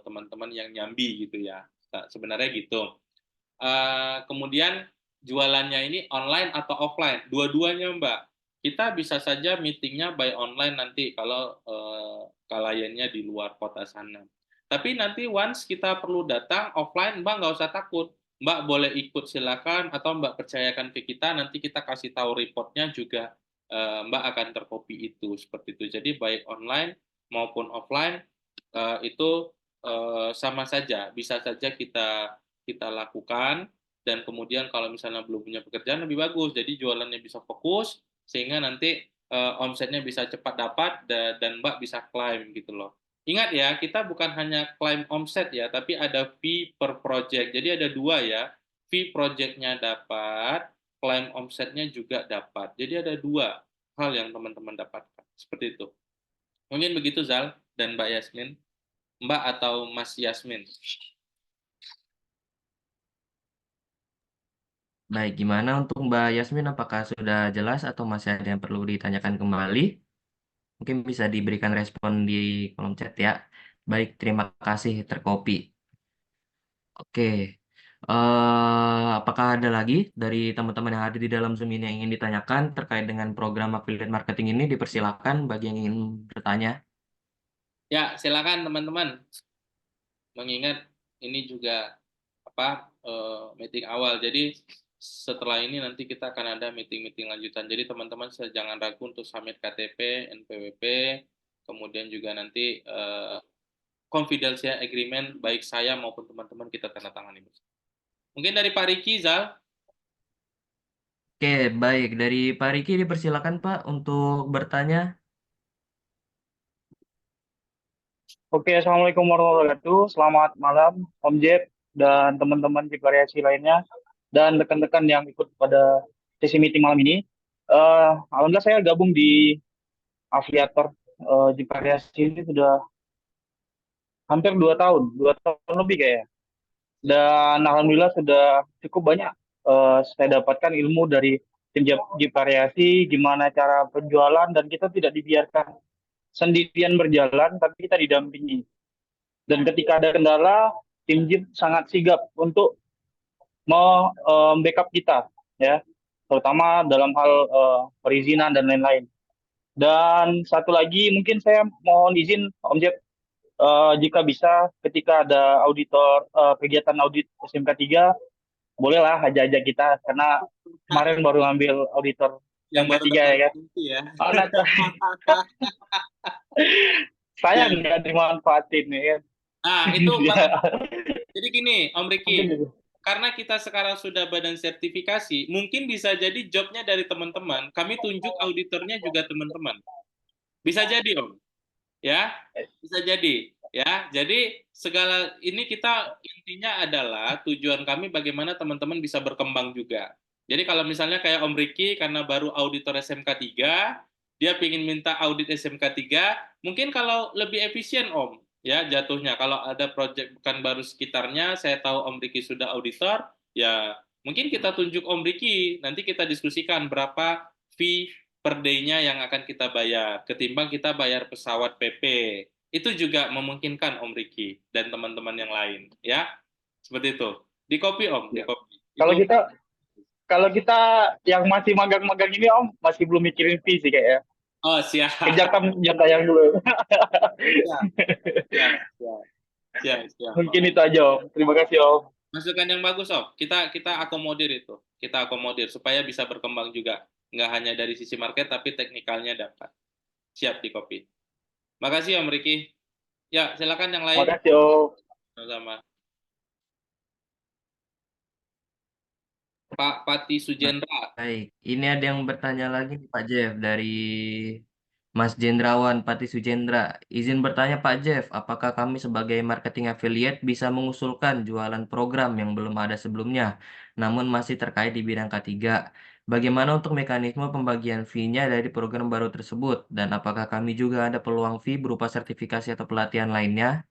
teman-teman yang nyambi gitu ya. Nah, sebenarnya gitu. Kemudian jualannya ini online atau offline, dua-duanya Mbak. Kita bisa saja meetingnya by online nanti kalau kliennya di luar kota sana. Tapi nanti once kita perlu datang offline, Mbak nggak usah takut. Mbak boleh ikut silakan, atau Mbak percayakan ke kita, nanti kita kasih tahu reportnya juga, Mbak akan tercopy itu seperti itu. Jadi baik online maupun offline itu sama saja, bisa saja kita kita lakukan. Dan kemudian kalau misalnya belum punya pekerjaan, lebih bagus, jadi jualannya bisa fokus, sehingga nanti omsetnya bisa cepat dapat, dan Mbak bisa klaim gitu loh. Ingat ya, kita bukan hanya klaim omset ya, tapi ada fee per project. Jadi ada dua ya, fee projectnya dapat, klaim omsetnya juga dapat. Jadi ada dua hal yang teman-teman dapatkan. Seperti itu. Mungkin begitu Zal dan Mbak Yasmin. Mbak atau Mas Yasmin. Baik, gimana untuk Mbak Yasmin? Apakah sudah jelas atau masih ada yang perlu ditanyakan kembali? Mungkin bisa diberikan respon di kolom chat ya. Baik, terima kasih Terkopi. Oke, apakah ada lagi dari teman-teman yang hadir di dalam Zoom ini yang ingin ditanyakan terkait dengan program affiliate marketing ini? Dipersilakan bagi yang ingin bertanya. Ya, silakan teman-teman. Mengingat ini juga meeting awal. Jadi setelah ini nanti kita akan ada meeting-meeting lanjutan. Jadi teman-teman jangan ragu untuk submit KTP, NPWP, kemudian juga nanti confidential agreement baik saya maupun teman-teman kita tanda tangani. Mungkin dari Pak Riki, Zal. Oke, baik. Dari Pak Riki dipersilakan Pak untuk bertanya. Oke, Assalamualaikum warahmatullahi wabarakatuh. Selamat malam, Om Jeb dan teman-teman di variasi lainnya dan rekan-rekan yang ikut pada sesi meeting malam ini. Alhamdulillah saya gabung di afiliator di variasi ini sudah hampir 2 tahun lebih kayaknya. Dan alhamdulillah sudah cukup banyak saya dapatkan ilmu dari tim di variasi, gimana cara penjualan dan kita tidak dibiarkan sendirian berjalan, tapi kita didampingi. Dan ketika ada kendala, tim JIP sangat sigap untuk backup kita, ya, terutama dalam hal perizinan dan lain-lain. Dan satu lagi, mungkin saya mohon izin, Om Jeb, jika bisa, ketika ada auditor kegiatan audit SMK 3, bolehlah ajak-ajak kita, karena kemarin baru ngambil auditor Yang SMK baru 3 ya kan. ya. Oh, nah, saya nggak dimanfaatin ya kan. Itu Ya. Jadi gini, Om Riki, Mungkin gitu. karena kita sekarang sudah badan sertifikasi, mungkin bisa jadi jobnya dari teman-teman, kami tunjuk auditornya juga teman-teman. Bisa jadi, Om. Ya, bisa jadi. Ya, jadi segala ini kita intinya adalah tujuan kami bagaimana teman-teman bisa berkembang juga. Jadi kalau misalnya kayak Om Riki karena baru auditor SMK 3, dia ingin minta audit SMK 3, mungkin kalau lebih efisien Om, ya jatuhnya kalau ada proyek bukan baru sekitarnya, saya tahu Om Riki sudah auditor, ya mungkin kita tunjuk Om Riki, nanti kita diskusikan berapa fee per day-nya yang akan kita bayar, ketimbang kita bayar pesawat PP. Itu juga memungkinkan Om Riki dan teman-teman yang lain, ya. Seperti itu. Di copy Om, di copy. Kalau kita yang masih magang-magang ini Om masih belum mikirin fee sih kayaknya. Oh, siap. Kejakan jam tayang dulu. Siap. Mungkin itu aja Om. Terima kasih Om. Masukan yang bagus Om. Kita akomodir itu. Kita akomodir supaya bisa berkembang juga. Nggak hanya dari sisi market tapi teknikalnya dapat. Siap di copy. Makasih Om Riki. Ya, silakan yang lain. Makasih Om. Sama-sama. Pak Pati Sujendra. Baik, ini ada yang bertanya lagi nih Pak Jeff dari Mas Jendrawan Pati Sujendra. Izin bertanya Pak Jeff, apakah kami sebagai marketing affiliate bisa mengusulkan jualan program yang belum ada sebelumnya, namun masih terkait di bidang K3? Bagaimana untuk mekanisme pembagian fee-nya dari program baru tersebut? Dan apakah kami juga ada peluang fee berupa sertifikasi atau pelatihan lainnya?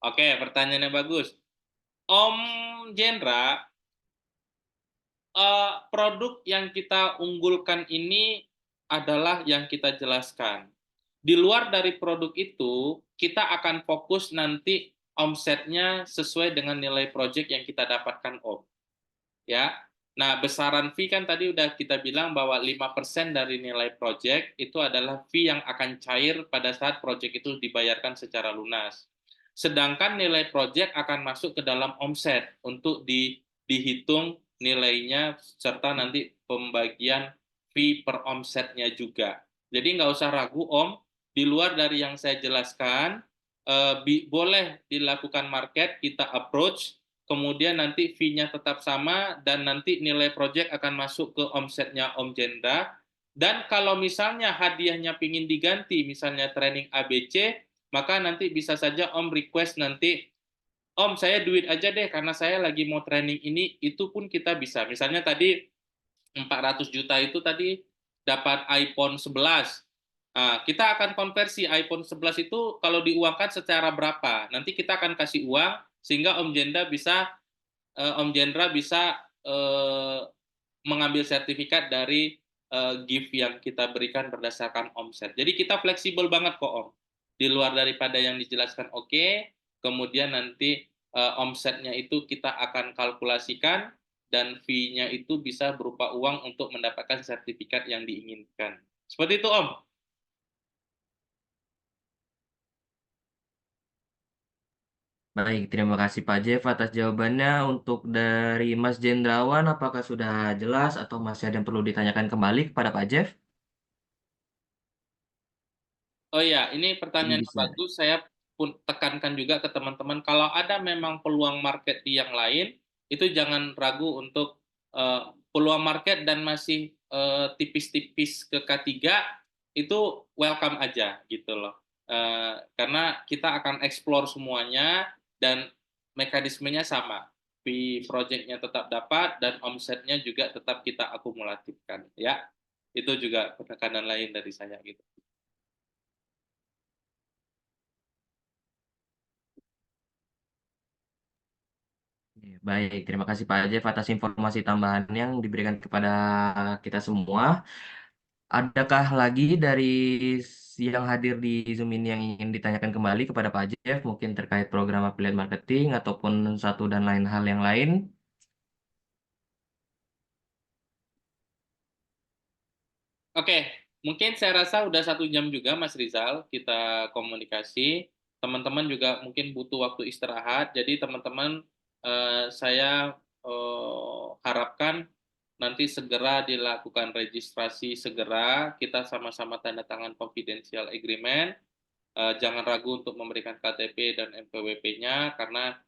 Oke, pertanyaannya bagus. Om Jendra, produk yang kita unggulkan ini adalah yang kita jelaskan. Di luar dari produk itu, kita akan fokus nanti omsetnya sesuai dengan nilai project yang kita dapatkan Om. Ya. Nah, besaran fee kan tadi udah kita bilang bahwa 5% dari nilai project itu adalah fee yang akan cair pada saat project itu dibayarkan secara lunas. Sedangkan nilai project akan masuk ke dalam omset untuk dihitung nilainya serta nanti pembagian fee per omsetnya juga. Jadi nggak usah ragu Om, di luar dari yang saya jelaskan, boleh dilakukan market, kita approach, kemudian nanti fee-nya tetap sama, dan nanti nilai project akan masuk ke omsetnya Om Jendra. Dan kalau misalnya hadiahnya pingin diganti, misalnya training ABC, maka nanti bisa saja Om request nanti, Om saya duit aja deh karena saya lagi mau training ini, itu pun kita bisa. Misalnya tadi 400 juta itu tadi dapat iPhone 11. Nah, kita akan konversi iPhone 11 itu kalau diuangkan secara berapa. Nanti kita akan kasih uang sehingga Om Jendra bisa mengambil sertifikat dari gift yang kita berikan berdasarkan omset. Jadi kita fleksibel banget kok Om. di luar daripada yang dijelaskan oke, kemudian nanti omsetnya itu kita akan kalkulasikan dan fee-nya itu bisa berupa uang untuk mendapatkan sertifikat yang diinginkan. Seperti itu, Om. Baik, terima kasih Pak Jeff atas jawabannya. Untuk dari Mas Jendrawan, apakah sudah jelas atau masih ada yang perlu ditanyakan kembali kepada Pak Jeff? Oh iya, ini Mungkin pertanyaannya bisa. bagus. Saya pun tekankan juga ke teman-teman, kalau ada memang peluang market di yang lain, itu jangan ragu untuk peluang market dan masih tipis-tipis ke K3, itu welcome aja gitu loh. Karena kita akan explore semuanya dan mekanismenya sama. Fee project-nya tetap dapat dan omsetnya juga tetap kita akumulatifkan ya. Itu juga penekanan lain dari saya gitu. Baik, terima kasih Pak Jeff atas informasi tambahan yang diberikan kepada kita semua. Adakah lagi dari yang hadir di Zoom ini yang ingin ditanyakan kembali kepada Pak Jeff, mungkin terkait program affiliate marketing ataupun satu dan lain hal yang lain? Oke, mungkin saya rasa udah 1 jam juga Mas Rizal kita komunikasi. Teman-teman juga mungkin butuh waktu istirahat. Jadi teman-teman saya harapkan nanti segera dilakukan registrasi segera. Kita sama-sama tanda tangan confidential agreement. Jangan ragu untuk memberikan KTP dan NPWP-nya karena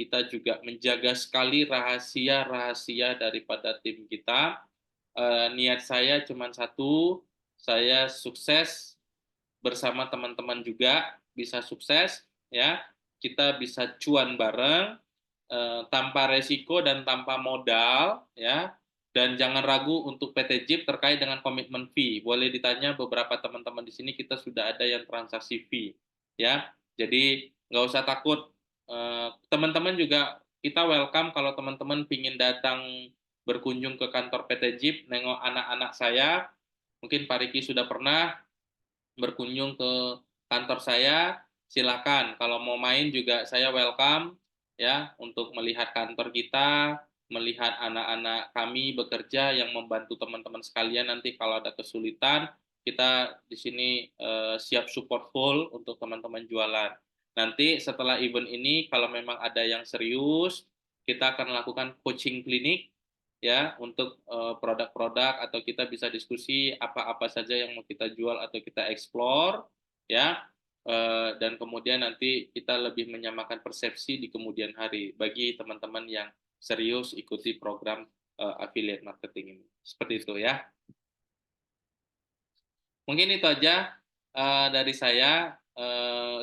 kita juga menjaga sekali rahasia-rahasia daripada tim kita. Niat saya cuma satu, saya sukses bersama teman-teman juga bisa sukses ya, kita bisa cuan bareng tanpa resiko dan tanpa modal ya, dan jangan ragu untuk PT JIP terkait dengan komitmen fee. Boleh ditanya beberapa teman-teman di sini, kita sudah ada yang transaksi fee ya, jadi nggak usah takut. Teman-teman juga kita welcome kalau teman-teman ingin datang berkunjung ke kantor PT JIP, nengok anak-anak saya. Mungkin Pak Riki sudah pernah berkunjung ke kantor saya, silakan. Kalau mau main juga saya welcome ya untuk melihat kantor kita, melihat anak-anak kami bekerja yang membantu teman-teman sekalian. Nanti kalau ada kesulitan, kita di sini siap support full untuk teman-teman jualan. Nanti setelah event ini, kalau memang ada yang serius, kita akan lakukan coaching klinik ya untuk produk-produk, atau kita bisa diskusi apa-apa saja yang mau kita jual atau kita explore ya. Dan kemudian nanti kita lebih menyamakan persepsi di kemudian hari bagi teman-teman yang serius ikuti program affiliate marketing ini. Seperti itu ya. Mungkin itu aja dari saya,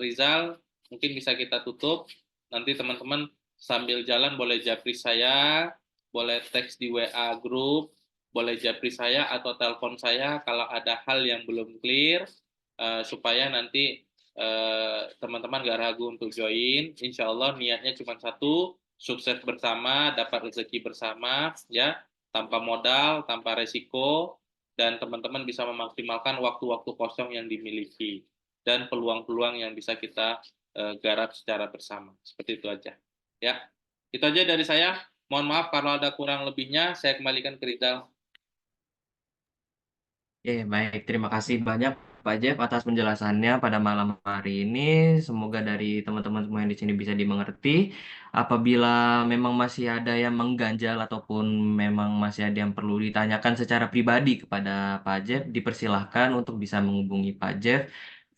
Rizal. Mungkin bisa kita tutup. Nanti teman-teman sambil jalan boleh japri saya, boleh teks di WA grup, boleh japri saya atau telepon saya kalau ada hal yang belum clear, supaya nanti teman-teman gak ragu untuk join. Insya Allah niatnya cuma satu, sukses bersama, dapat rezeki bersama, ya, tanpa modal, tanpa resiko, dan teman-teman bisa memaksimalkan waktu-waktu kosong yang dimiliki dan peluang-peluang yang bisa kita garap secara bersama. Seperti itu aja. Ya, itu aja dari saya. Mohon maaf kalau ada kurang lebihnya, saya kembalikan ke Rizal. Baik, terima kasih banyak Pak Jeff atas penjelasannya pada malam hari ini. Semoga dari teman-teman semua yang di sini bisa dimengerti. Apabila memang masih ada yang mengganjal ataupun memang masih ada yang perlu ditanyakan secara pribadi kepada Pak Jeff, dipersilahkan untuk bisa menghubungi Pak Jeff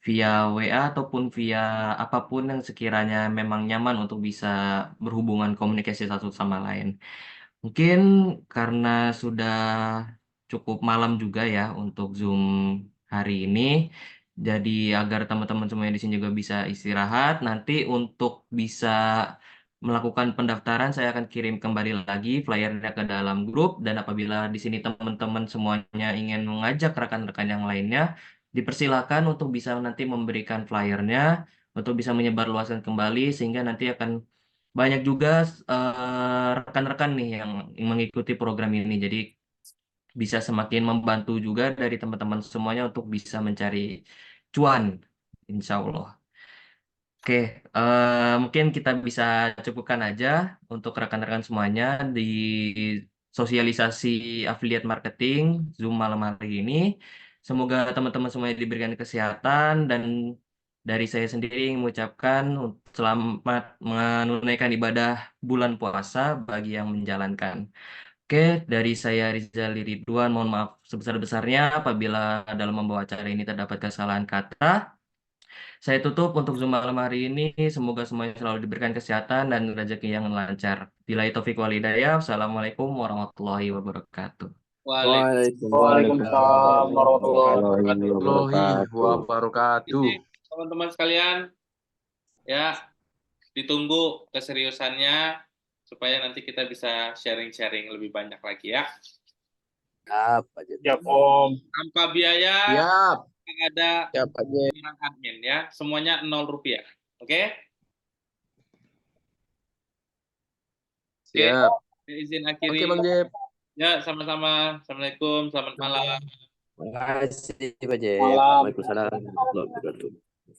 via WA ataupun via apapun yang sekiranya memang nyaman untuk bisa berhubungan komunikasi satu sama lain. Mungkin karena sudah cukup malam juga ya untuk Zoom hari ini, jadi agar teman-teman semua yang di sini juga bisa istirahat, nanti untuk bisa melakukan pendaftaran, saya akan kirim kembali lagi flyernya ke dalam grup, dan apabila di sini teman-teman semuanya ingin mengajak rekan-rekan yang lainnya, dipersilakan untuk bisa nanti memberikan flyernya, untuk bisa menyebarluaskan kembali, sehingga nanti akan banyak juga rekan-rekan nih yang mengikuti program ini. Jadi bisa semakin membantu juga dari teman-teman semuanya untuk bisa mencari cuan insya Allah. Oke, mungkin kita bisa cukupkan aja untuk rekan-rekan semuanya di sosialisasi afiliat marketing Zoom malam hari ini. Semoga teman-teman semuanya diberikan kesehatan dan dari saya sendiri mengucapkan selamat menunaikan ibadah bulan puasa bagi yang menjalankan. Oke, dari saya Rizal Ridwan, mohon maaf sebesar-besarnya apabila dalam membawa acara ini terdapat kesalahan kata. Saya tutup untuk Zoom malam hari ini. Semoga semuanya selalu diberikan kesehatan dan rezeki yang lancar. Bila taufik wal hidayah. Wassalamualaikum warahmatullahi wabarakatuh. Waalaikumsalam warahmatullahi wabarakatuh. Warahmatullahi wabarakatuh. Ini teman-teman sekalian, ya ditunggu keseriusannya supaya nanti kita bisa sharing-sharing lebih banyak lagi ya. Siap, Om. Tanpa biaya, Siap. ada Siap aja. iuran admin ya, semuanya Rp0. Oke? Siap. Saya izin akhiri. Oke, Bang Jeb. Ya, sama-sama. Assalamualaikum, selamat malam. Terima kasih Pak Jep. Malam. Waalaikumsalam warahmatullahi wabarakatuh.